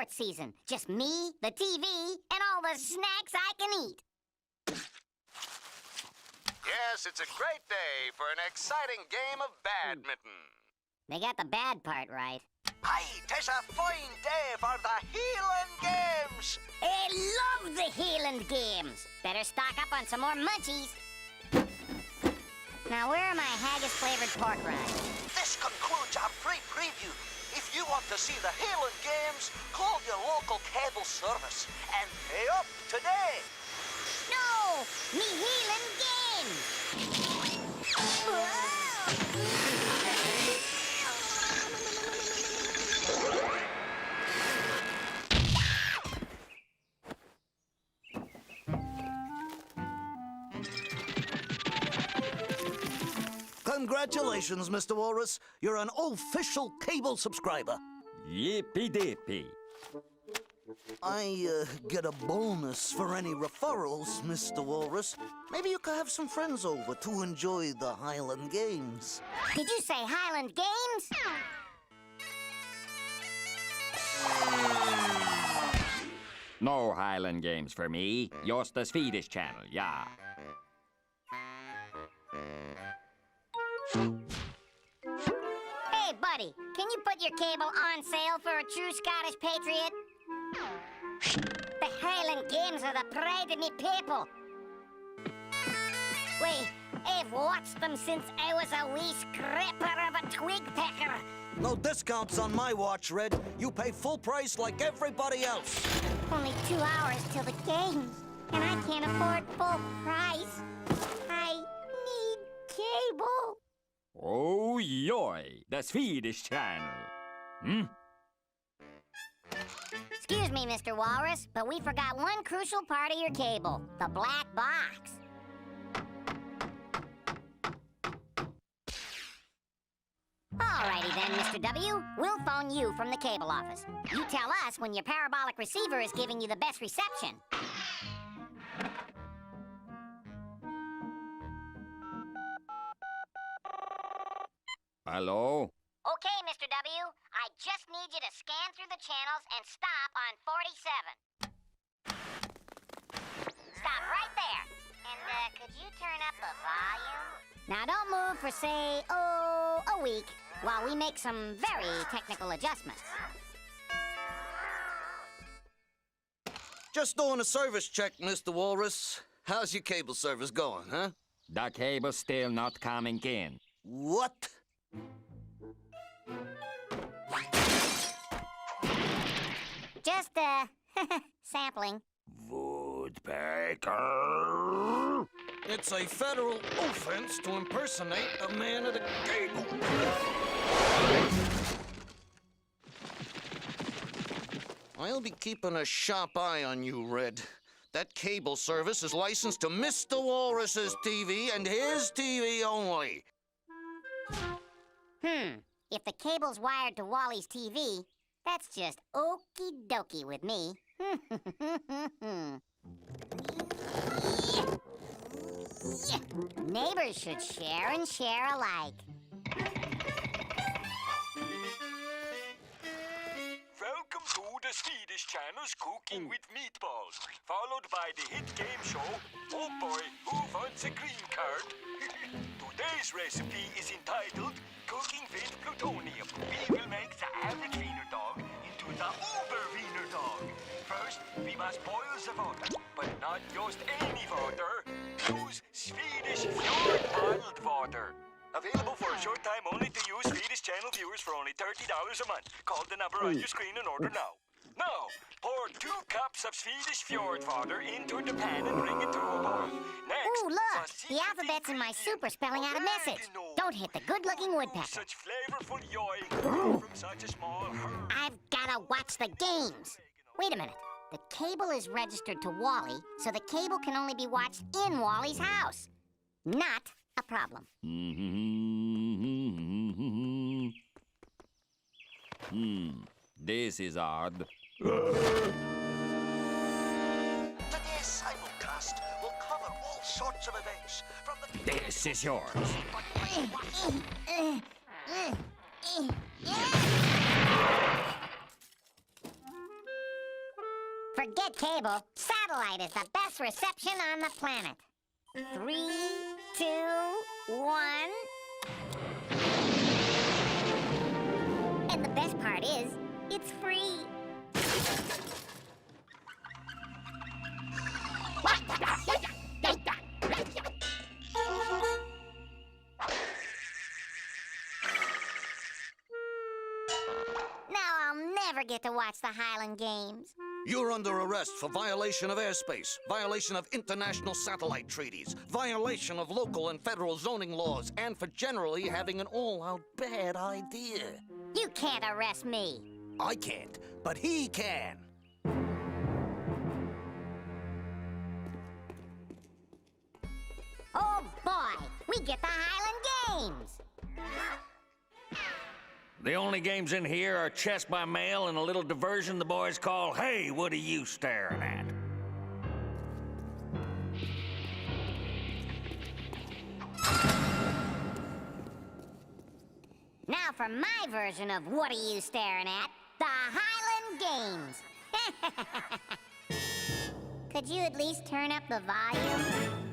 sports season. Just me, the TV, and all the snacks I can eat. Yes, it's a great day for an exciting game of badminton. They got the bad part right. Aye, 'tis a fine day for the Healing Games. I love the Healing Games. Better stock up on some more munchies. Now, where are my haggis-flavored pork rinds? This concludes our free preview. If you want to see the Healing Games, call your local cable service and pay up today. No! Me Healing Games! Congratulations, Mr. Walrus. You're an official cable subscriber. Yippee-dippy. I get a bonus for any referrals, Mr. Walrus. Maybe you could have some friends over to enjoy the Highland Games. Did you say Highland Games? No Highland Games for me. Just the Swedish channel, yeah. Hey, buddy, can you put your cable on sale for a true Scottish patriot? The Highland Games are the pride of me people. Wait, I've watched them since I was a wee scraper of a twig pecker. No discounts on my watch, Red. You pay full price like everybody else. Only 2 hours till the games, and I can't afford full price. I need cable. Oh, yoy, the Swedish channel. Hmm? Excuse me, Mr. Walrus, but we forgot one crucial part of your cable, the black box. Alrighty then, Mr. W. We'll phone you from the cable office. You tell us when your parabolic receiver is giving you the best reception. Hello? Okay, Mr. W. I just need you to scan through the channels and stop on 47. Stop right there. And, could you turn up the volume? Now, don't move for, say, a week, while we make some very technical adjustments. Just doing a service check, Mr. Walrus. How's your cable service going, huh? The cable's still not coming in. What? Just, sampling. Woodpecker. It's a federal offense to impersonate a man at a cable. I'll be keeping a sharp eye on you, Red. That cable service is licensed to Mr. Walrus's TV and his TV only. If the cable's wired to Wally's TV, that's just okie dokie with me. Neighbors should share and share alike. Welcome to the Swedish channel's Cooking with Meatballs, followed by the hit game show, Oh Boy, Who Wants a Green Card? Today's recipe is entitled Cooking with Plutonium. We will make the average wiener dog into the uber wiener dog. First, we must boil the water, but not just any water. Use Swedish fjord bottled water. Available for a short time only to use Swedish channel viewers for only $30 a month. Call the number on your screen and order now. Now, pour 2 cups of Swedish fjord water into the pan and bring it to a boil. Next, Ooh, look! The alphabet's in my super spelling out a message. Don't hit the good-looking woodpecker. Such flavorful yoy from such a small herb. I've gotta watch the games. Wait a minute. The cable is registered to Wally, so the cable can only be watched in Wally's house. Not a problem. This is odd. Today's simulcast will cover all sorts of events from the... This is yours. Forget cable. Satellite is the best reception on the planet. 3, 2, 1. And the best part is, it's free. Now I'll never get to watch the Highland Games. You're under arrest for violation of airspace, violation of international satellite treaties, violation of local and federal zoning laws, and for generally having an all-out bad idea. You can't arrest me. I can't, but he can. Oh boy, we get the Highland Games. The only games in here are chess by mail and a little diversion the boys call, "Hey, what are you staring at?" Now for my version of What Are You Staring At? The Highland Games. Could you at least turn up the volume?